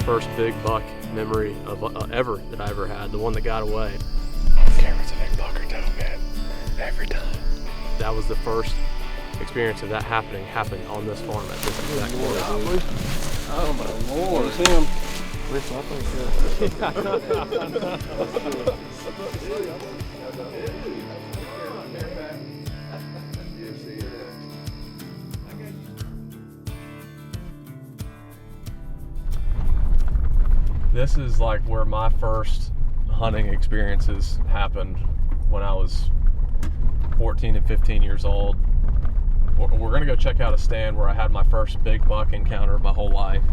first big buck memory of ever that I ever had, the one that got away. Cameron's a big bucker too, man. Every time. That was the first experience of that happened on this farm at this exact moment. Oh my Lord. There's him. This is like where my first hunting experiences happened when I was 14 and 15 years old. We're gonna go check out a stand where I had my first big buck encounter of my whole life.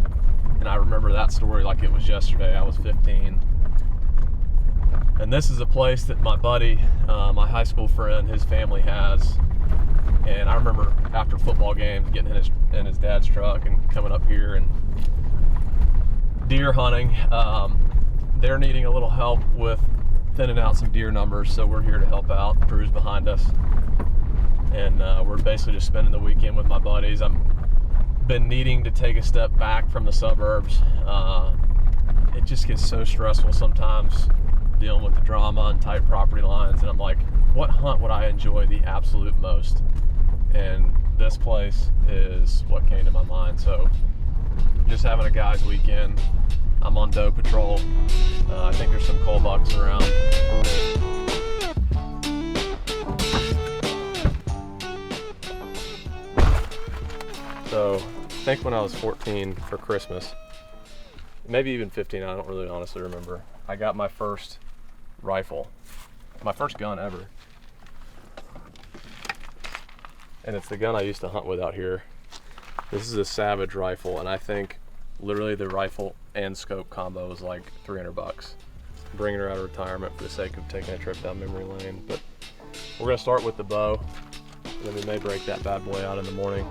And I remember that story like it was yesterday. I was 15. And this is a place that my buddy, my high school friend, his family has. And I remember after football games getting in his dad's truck and coming up here and deer hunting. They're needing a little help with thinning out some deer numbers, so we're here to help out. Drew's behind us. And we're basically just spending the weekend with my buddies. I've been needing to take a step back from the suburbs. It just gets so stressful sometimes dealing with the drama and tight property lines, and I'm like, what hunt would I enjoy the absolute most? And this place is what came to my mind. So just having a guy's weekend. I'm on doe patrol. I think there's some coal bucks around. So I think when I was 14 for Christmas, maybe even 15, I don't really honestly remember, I got my first rifle, my first gun ever. And it's the gun I used to hunt with out here. This is a Savage rifle, and I think literally the rifle and scope combo is like $300. Bringing her out of retirement for the sake of taking a trip down memory lane. But we're gonna start with the bow, and then we may break that bad boy out in the morning.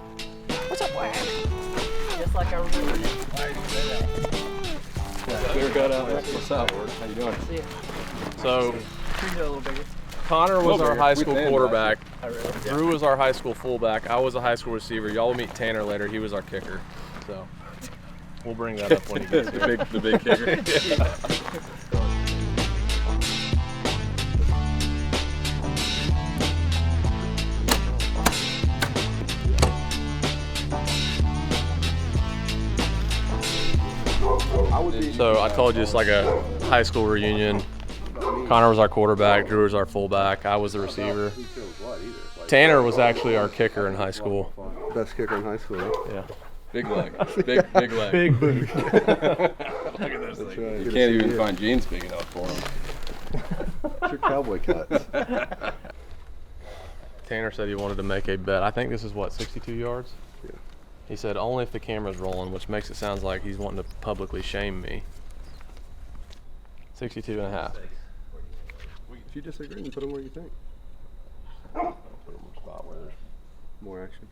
What's up, Wag? Just like I remembered it. Why did you say that? Clear cut out. What's up? How you doing? See you. So Can you go a little bigger? Connor was our high school We quarterback. I really. Drew was our high school fullback. I was a high school receiver. Y'all will meet Tanner later. He was our kicker. So we'll bring that up when he gets here. The big kicker. So I told you it's like a high school reunion. Connor was our quarterback, Drew was our fullback, I was the receiver. Tanner was actually our kicker in high school. Best kicker in high school. Huh? Yeah. Big leg. Big leg. Big boot. Look at this thing. Right. You can't even find jeans big enough for him. It's your cowboy cuts. Tanner said he wanted to make a bet. I think this is what, 62 yards? Yeah. He said only if the camera's rolling, which makes it sound like he's wanting to publicly shame me. 62 and a half. If you disagree, then put them where you think. Put him in a spot where there's More action.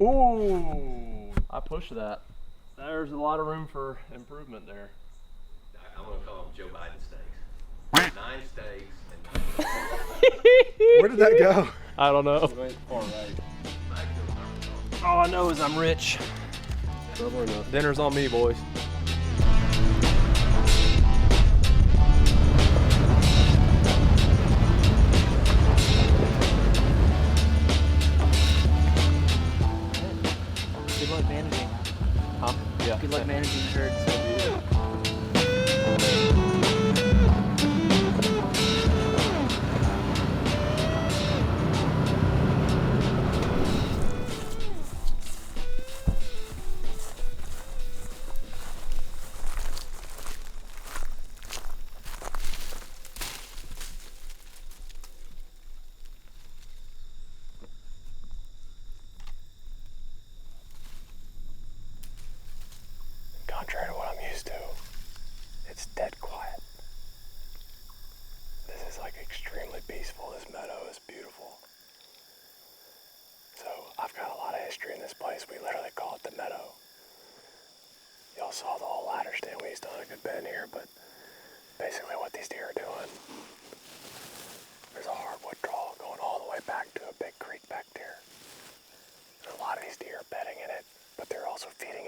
Ooh, I pushed that. There's a lot of room for improvement there. I'm going to call them Joe Biden steaks. 9 steaks and Where did that go? I don't know. far right. All I know is I'm rich. Double or nothing. Dinner's on me, boys. Good luck managing. Huh? Yeah. Good luck managing the herds. Contrary to what I'm used to, it's dead quiet. This is like extremely peaceful. This meadow is beautiful. So I've got a lot of history in this place. We literally call it the meadow. Y'all saw the whole ladder stand. We used to hunt a good bit in here, but basically what these deer are doing, there's a hardwood draw going all the way back to a big creek back there. And a lot of these deer are bedding in it, but they're also feeding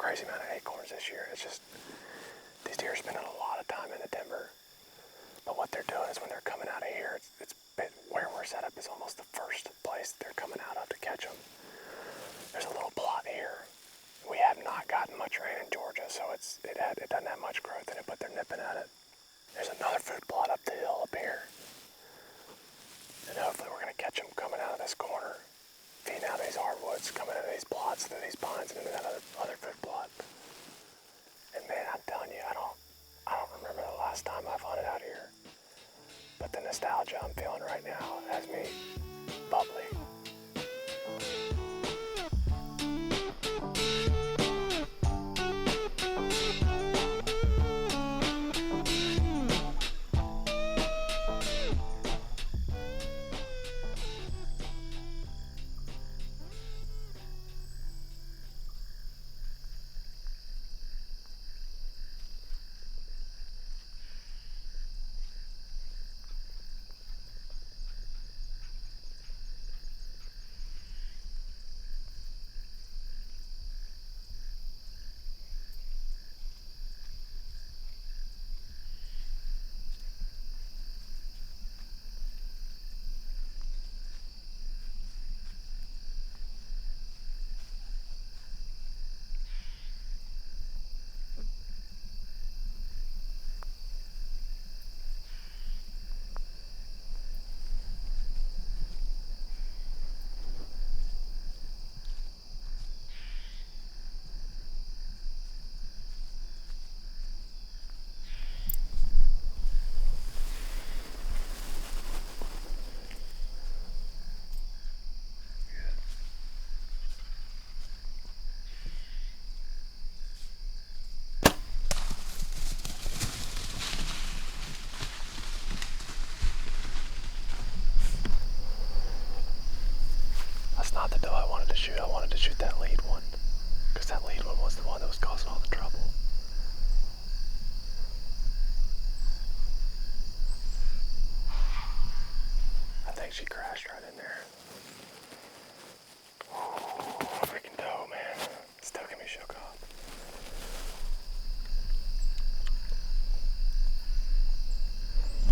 crazy amount of acorns this year. It's just, these deer are spending a lot of time in the timber. But what they're doing is when they're coming out of here, where we're set up is almost the first place they're coming out of to catch them. There's a little plot here. We have not gotten much rain in Georgia, so it doesn't have much growth in it, but they're nipping at it. There's another food plot up the hill up here. And hopefully we're gonna catch them coming out of this corner, feeding out of these hardwoods, coming out of these plots, through these pines, and into that other food plot. And man, I'm telling you, I don't remember the last time I've hunted out here. But the nostalgia I'm feeling right now has me bubbly. That's not the doe I wanted to shoot. I wanted to shoot that lead one, because that lead one was the one that was causing all the trouble. I think she crashed right in there. Ooh, freaking doe, man. Still get me shook up.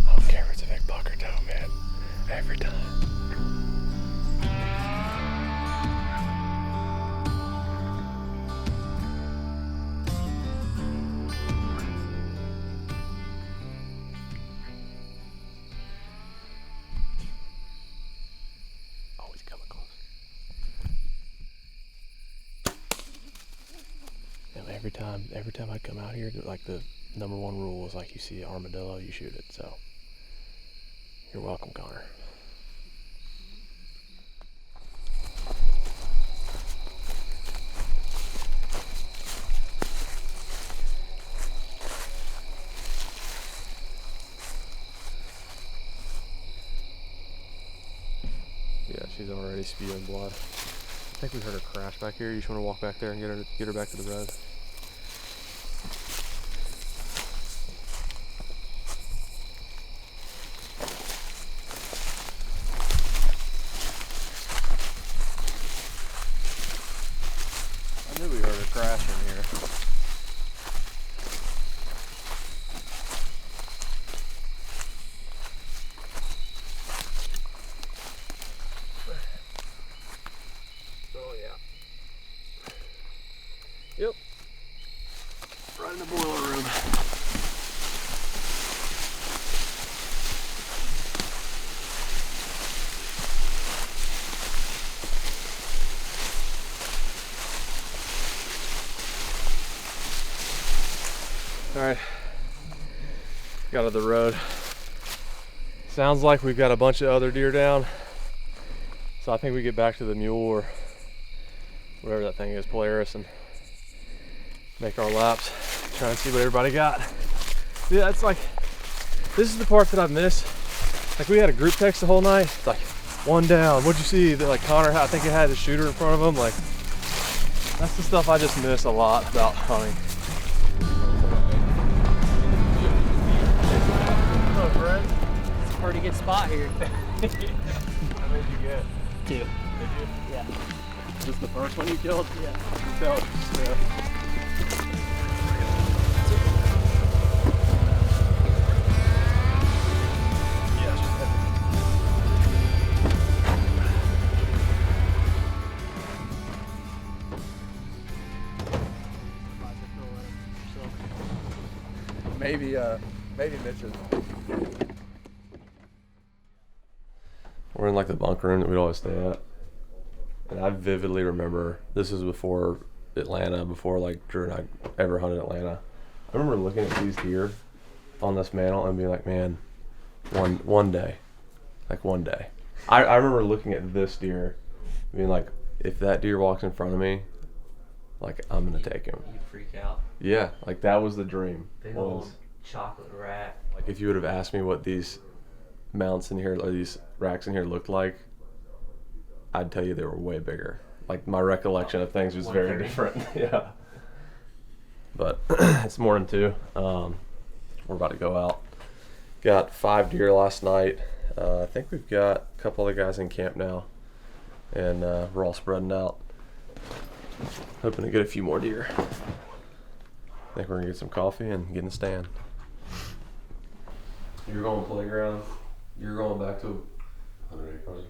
I don't care if it's a big buck or doe, man. Every time. Every time I come out here, like the number one rule is like you see an armadillo, you shoot it. So you're welcome, Connor. Yeah, she's already spewing blood. I think we heard her crash back here. You just want to walk back there and get her back to the road. I knew we heard her crashing here. Yep. Right in the boiler room. All right, got to the road. Sounds like we've got a bunch of other deer down. So I think we get back to the mule or whatever that thing is, Polaris, and make our laps, try and see what everybody got. Yeah, it's like, this is the part that I've missed. Like, we had a group text the whole night. It's like, one down, what'd you see? That, like, Connor, I think he had a shooter in front of him. Like, that's the stuff I just miss a lot about hunting. Hello, friend. It's a pretty good spot here. How many did you get? 2. Did you? Yeah. Is this the first one you killed? Yeah. Tell us. Maybe Mitch's. We're in like the bunk room that we'd always stay at. And I vividly remember, this was before Atlanta, before like Drew and I ever hunted Atlanta. I remember looking at these deer on this mantle and being like, man, one day. Like one day. I remember looking at this deer being like, if that deer walks in front of me, like I'm gonna take him. You freak out. Yeah, like that was the dream. Big old chocolate rat. Like if you would have asked me what these mounts in here or these racks in here looked like, I'd tell you they were way bigger. Like my recollection of things was very different. Yeah. But it's morning 2. We're about to go out. Got 5 deer last night. I think we've got a couple other guys in camp now, and we're all spreading out, hoping to get a few more deer. I think we're gonna get some coffee and get in the stand. You're going playground. You're going back to 100 acres.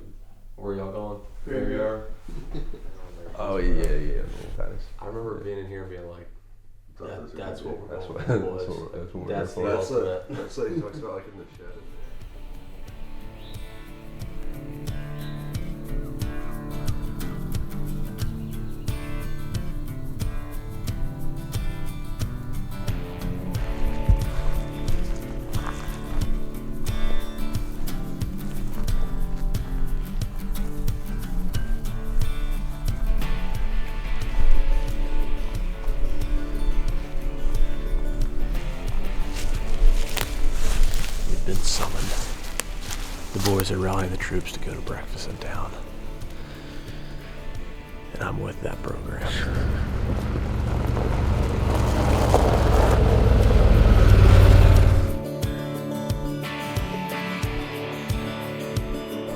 Where y'all going? There you are. Oh yeah. I remember being in here and being like, that's what we're going for. That's what he talks about, like in the shed. Been summoned. The boys are rallying the troops to go to breakfast in town. And I'm with that program.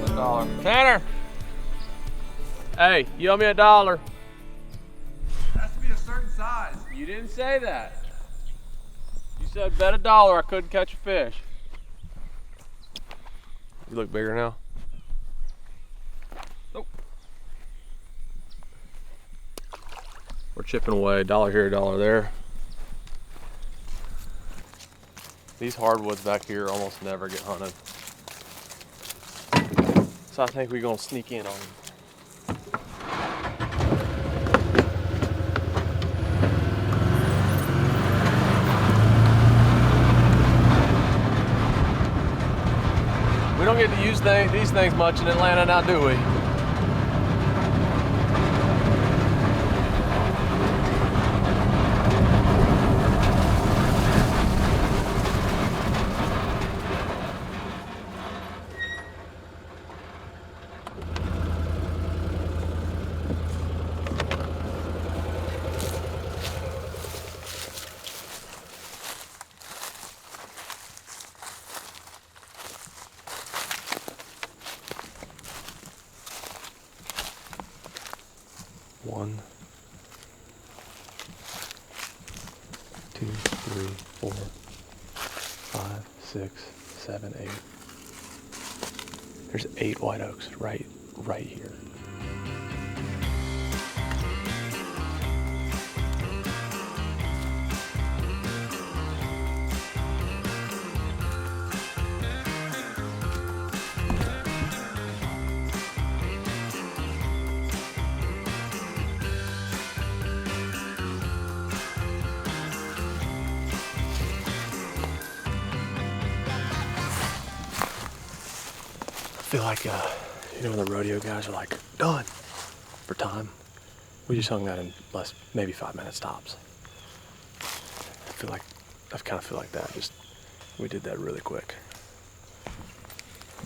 $1. Tanner! Hey, you owe me $1. It has to be a certain size. You didn't say that. You said bet $1 I couldn't catch a fish. You look bigger now. Nope. We're chipping away, $1 here, $1 there. These hardwoods back here almost never get hunted. So I think we're gonna sneak in on them. We don't get to use these things much in Atlanta now, do we? One, 2, 3, 4, 5, 6, 7, 8. There's 8 white oaks right here. I feel like, when the rodeo guys are like, done for time. We just hung that in maybe 5 minutes tops. I kind of feel like that. We did that really quick.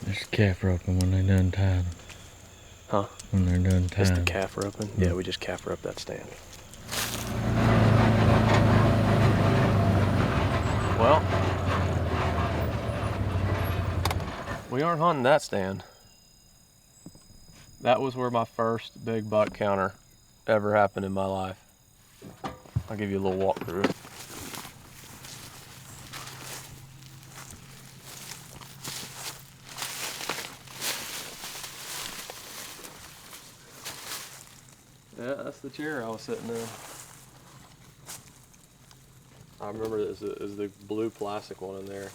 There's calf roping when they're done tying. Huh? When they're done tying. That's the calf roping? Yeah, we just calf roped that stand. Well, we aren't hunting that stand. That was where my first big buck counter ever happened in my life. I'll give you a little walkthrough. Yeah, that's the chair I was sitting in. I remember it was the blue plastic one in there.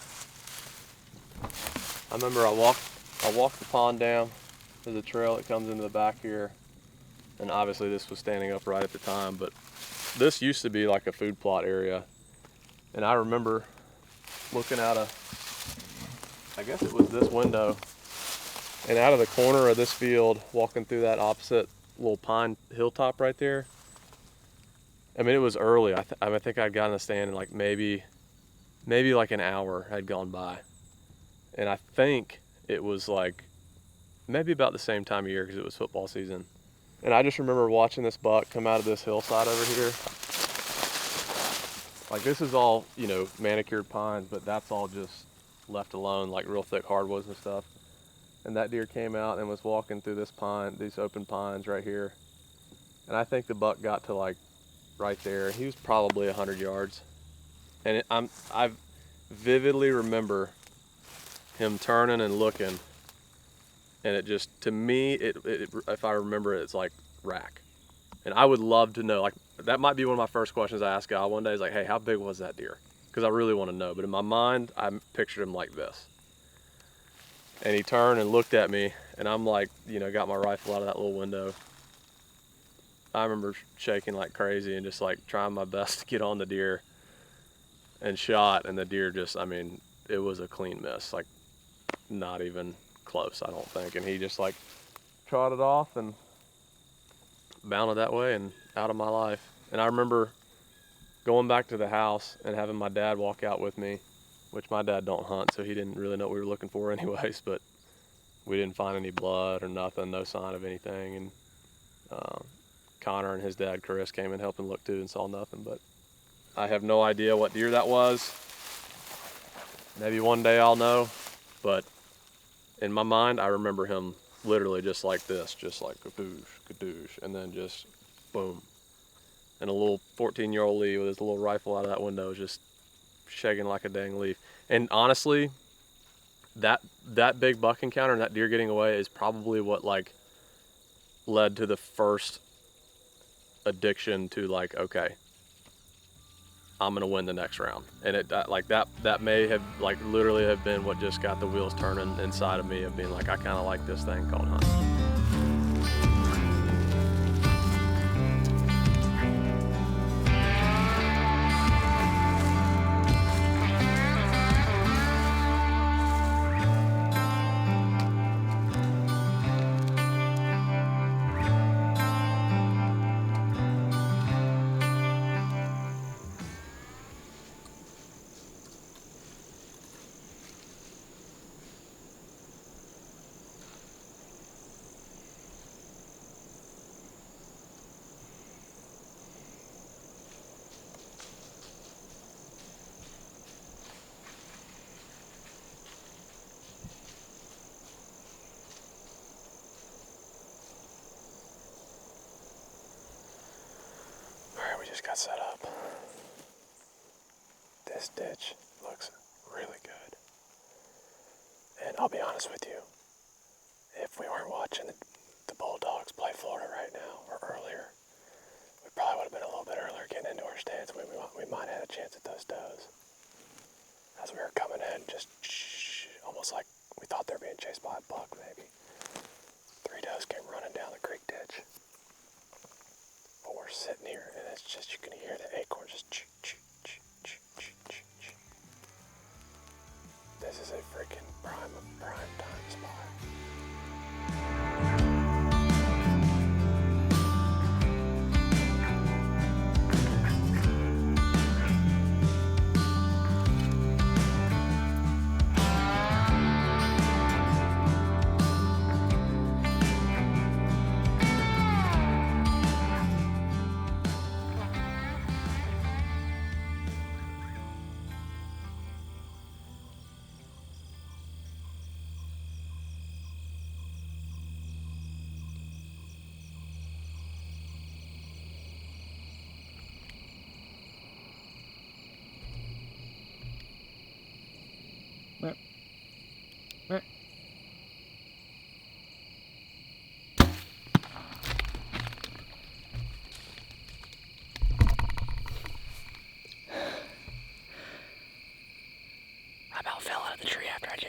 I remember I walked the pond down. There's a trail that comes into the back here. And obviously this was standing up right at the time, but this used to be like a food plot area. And I remember looking out I guess it was this window, and out of the corner of this field, walking through that opposite little pine hilltop right there. I mean, it was early. I think I'd gotten a stand in like maybe like an hour had gone by. And I think it was like maybe about the same time of year because it was football season. And I just remember watching this buck come out of this hillside over here. Like this is all, you know, manicured pines, but that's all just left alone, like real thick hardwoods and stuff. And that deer came out and was walking through this pine, these open pines right here. And I think the buck got to like right there. He was probably 100 yards. And I vividly remember him turning and looking. And it just, to me, if I remember it, it's like rack. And I would love to know, like, that might be one of my first questions I ask Al one day is like, hey, how big was that deer? Because I really want to know. But in my mind, I pictured him like this. And he turned and looked at me, and I'm like, you know, got my rifle out of that little window. I remember shaking like crazy and just like trying my best to get on the deer and shot. And the deer just, I mean, it was a clean miss, like not even close, I don't think. And he just like trotted off and bounded that way and out of my life. And I remember going back to the house and having my dad walk out with me, which my dad don't hunt, so he didn't really know what we were looking for anyways, but we didn't find any blood or nothing, no sign of anything. And Connor and his dad, Chris, came and helped him look too and saw nothing, but I have no idea what deer that was. Maybe one day I'll know, but in my mind, I remember him literally just like this, just like kadoosh, kadoosh, and then just boom. And a little 14-year-old Lee with his little rifle out of that window just shaking like a dang leaf. And honestly, that big buck encounter and that deer getting away is probably what like led to the first addiction to like, okay, I'm gonna win the next round. And it like that may have like literally have been what just got the wheels turning inside of me of being like, I kind of like this thing called hunting. Alright, we just got set up. This ditch looks really good. And I'll be honest with you, if we weren't watching the Bulldogs play Florida right now, or earlier, we probably would have been a little bit earlier getting into our stands. We might have had a chance at those does. As we were coming in, just almost like we thought they were being chased by a buck, maybe. 3 does came running down the creek ditch. But we're sitting here, and it's just, you can hear the acorns just This is a freaking prime time spot.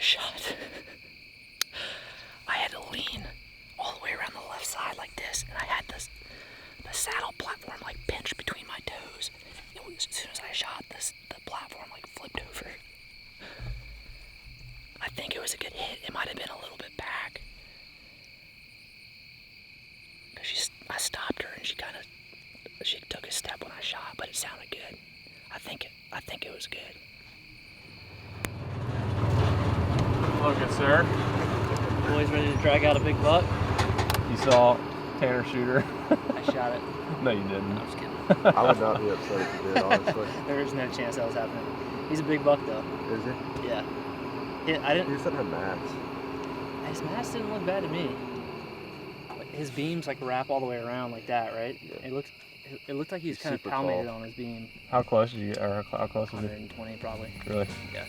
shot, I had to lean all the way around the left side like this, and I had the saddle platform like pinched between my toes. As soon as I shot, the platform like flipped over. I think it was a good hit. It might have been a little bit back. Cause I stopped her and she took a step when I shot, but it sounded good. I think it was good. Hello, good sir. Boys ready to drag out a big buck? You saw Tanner Shooter? I shot it. No, you didn't. I'm just kidding. I would not be upset if you did, honestly. There is no chance that was happening. He's a big buck though. Is he? Yeah. I didn't. He just doesn't have mass. His mask didn't look bad to me. His beams like wrap all the way around like that, right? Yeah. It looked like he's kind of super palmated tall. on his beam. How close did you get, or how close was he? 120 probably. Really? Yeah.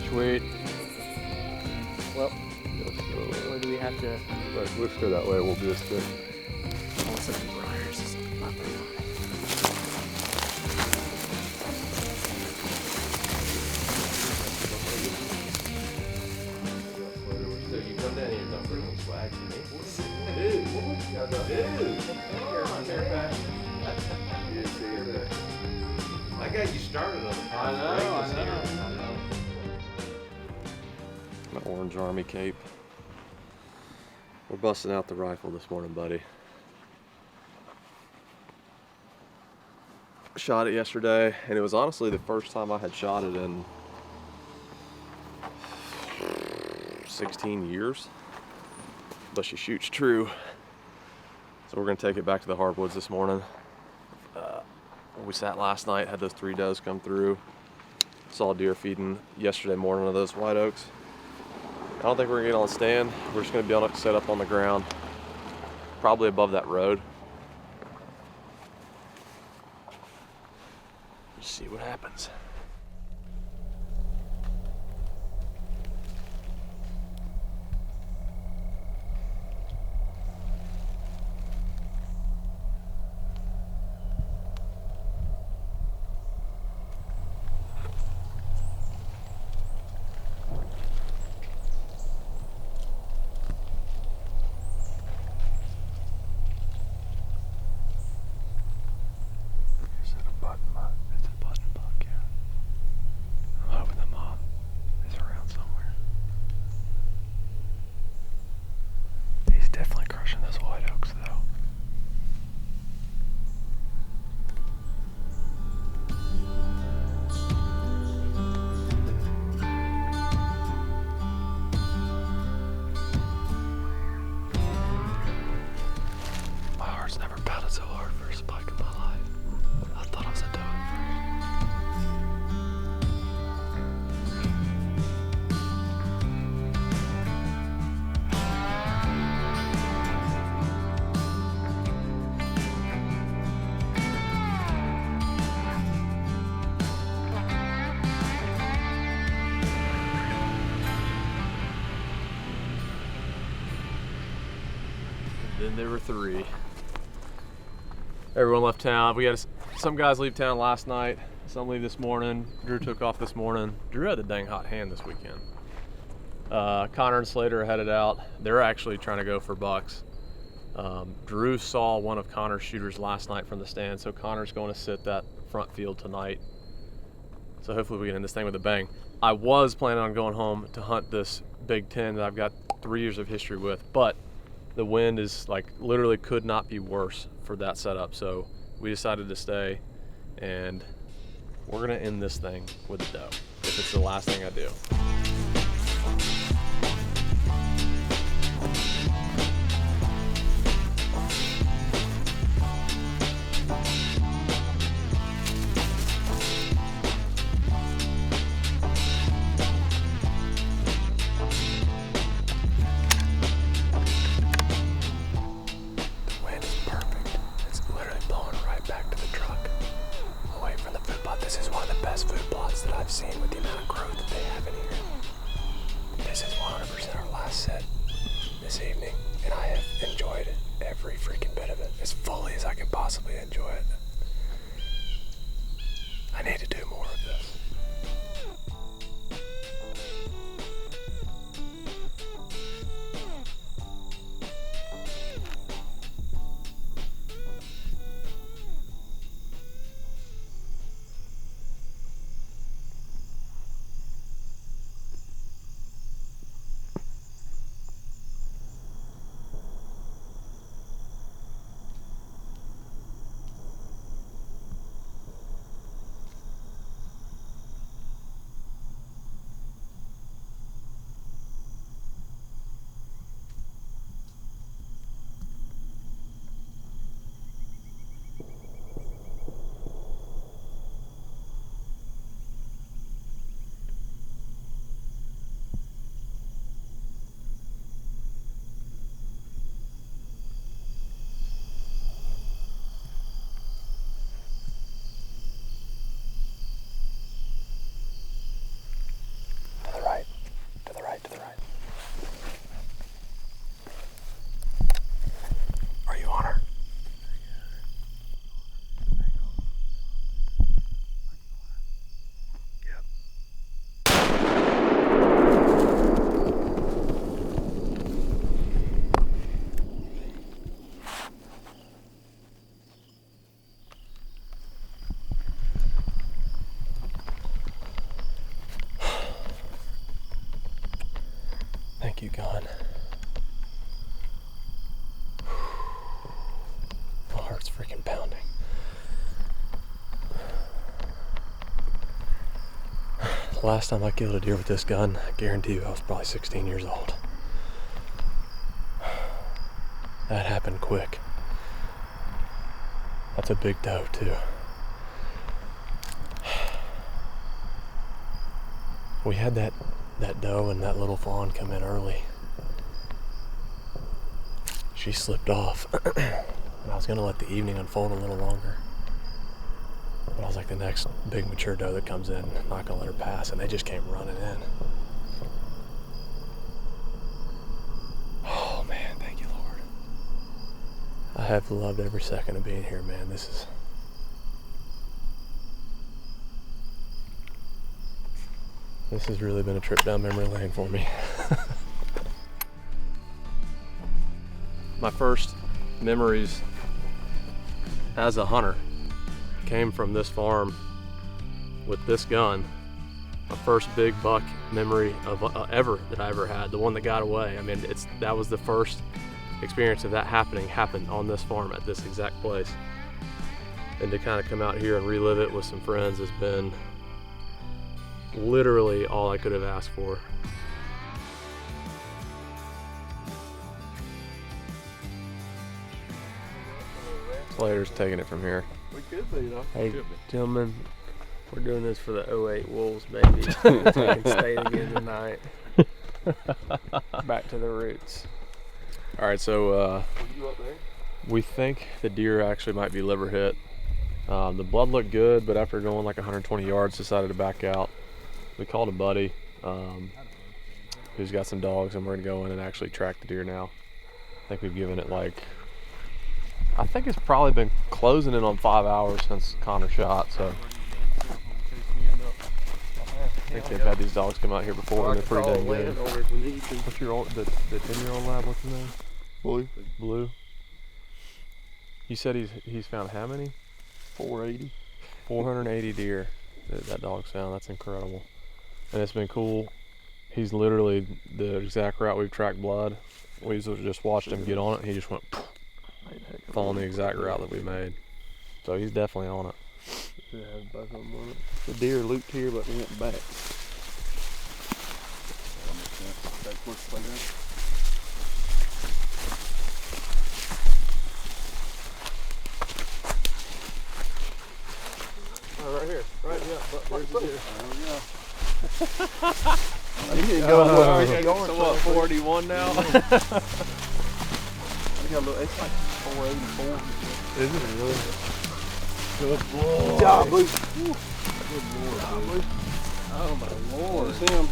Sweet. Well, where do we have to? Right, we'll just go that way. We'll be this good. Oh, some of the briars is not very high. So you come down here and don't bring any swag to me. Dude, come on, bareback. You didn't see it there. I got you started on the path. I know. My orange army cape. We're busting out the rifle this morning, buddy. Shot it yesterday, and it was honestly the first time I had shot it in 16 years. But she shoots true. So we're gonna take it back to the hardwoods this morning. We sat last night, had those 3 does come through. Saw deer feeding yesterday morning of those white oaks. I don't think we're gonna get on the stand. We're just gonna be able to set up on the ground, probably above that road. Just see what happens. It's a button buck, yeah. I'm hoping the mom is around somewhere. He's definitely crushing those white oaks, though. My heart's never pounded so hard for a spike in my life. I thought I was a doe at Then there were 3. Everyone left town. We had some guys leave town last night, some leave this morning. Drew took off this morning. Drew had a dang hot hand this weekend. Connor and Slater are headed out. They're actually trying to go for bucks. Drew saw one of Connor's shooters last night from the stand, so Connor's going to sit that front field tonight. So hopefully we get in this thing with a bang. I was planning on going home to hunt this Big 10 that I've got 3 years of history with, but the wind is like literally could not be worse for that setup. So we decided to stay, and we're gonna end this thing with a doe if it's the last thing I do. That I've seen with the amount of growth that they have in here. This is 100% our last set this evening. And I have enjoyed every freaking bit of it as fully as I can possibly enjoy it. I need to do more of this. To the right, to the right, to the right. Are you on her? Thank you, God. My heart's freaking pounding. The last time I killed a deer with this gun, I guarantee you I was probably 16 years old. That happened quick. That's a big doe, too. We had that doe and that little fawn come in early. She slipped off. And I was gonna let the evening unfold a little longer. But I was like, the next big mature doe that comes in, I'm not gonna let her pass, and they just came running in. Oh man, thank you, Lord. I have loved every second of being here, man. This has really been a trip down memory lane for me. My first memories as a hunter came from this farm with this gun. My first big buck memory of ever that I ever had, the one that got away. I mean, that was the first experience of that happened on this farm at this exact place. And to kind of come out here and relive it with some friends has been literally all I could have asked for. Slater's taking it from here. We could be, though. Hey, gentlemen, we're doing this for the 08 Wolves, baby. So we can stay together tonight. Back to the roots. All right, so we think the deer actually might be liver hit. The blood looked good, but after going like 120 yards, decided to back out. We called a buddy who's got some dogs, and we're gonna go in and actually track the deer now. I think we've given it I think it's probably been closing in on 5 hours since Connor shot, so. I think they've had these dogs come out here before, and they're pretty dang good. What's your old, the 10-year-old lab, what's his name? Blue. Blue? You said he's found how many? 480. 480 deer that dog's found. That's incredible. And it's been cool. He's literally the exact route we've tracked blood. We just watched him get on it, and he just went following the exact route that we made. So he's definitely on it. The deer looped here, but they went back. Oh, right here. Right, yeah. There's the deer. So what, 481 now? It's like 484. Is it really? Good job, Blue. Good Lord, Blue. Oh my Lord. It's him.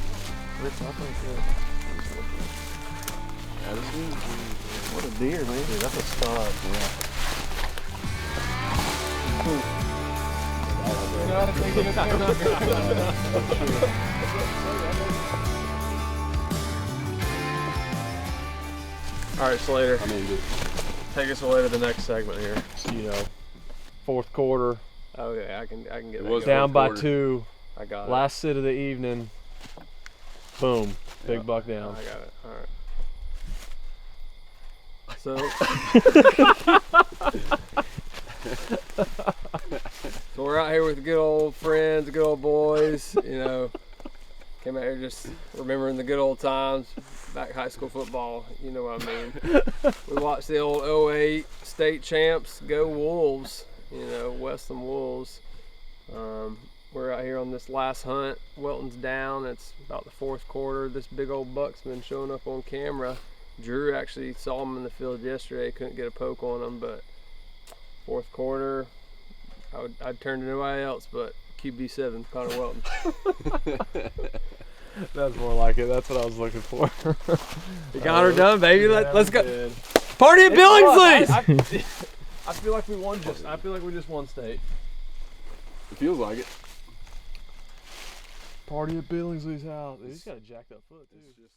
What a deer, man. Dude, that's a stud. All right, Slater. I mean, Take us away to the next segment here. You know, fourth quarter, Okay, I can get It that was going. down by quarter. 2. I got it. Last sit of the evening. Boom, big Yeah. buck down. I got it. All right. So, so we're out here with the good old friends, the good old boys. You know, came out here just remembering the good old times back high school football. You know what I mean? We watched the old 08 state champs go Wolves. You know, Western Wolves. We're out here on this last hunt. Welton's down. It's about the fourth quarter. This big old buck's been showing up on camera. Drew actually saw him in the field yesterday. Couldn't get a poke on him, but fourth quarter, I'd turn to nobody else but QB7, Connor Welton. That's more like it. That's what I was looking for. You got her done, baby. Let's go. Did. Party at Billingsley's! I feel like we won just. I feel like we just won state. it feels like it. Party at Billingsley's house. He's got a jacked up foot too. It's just,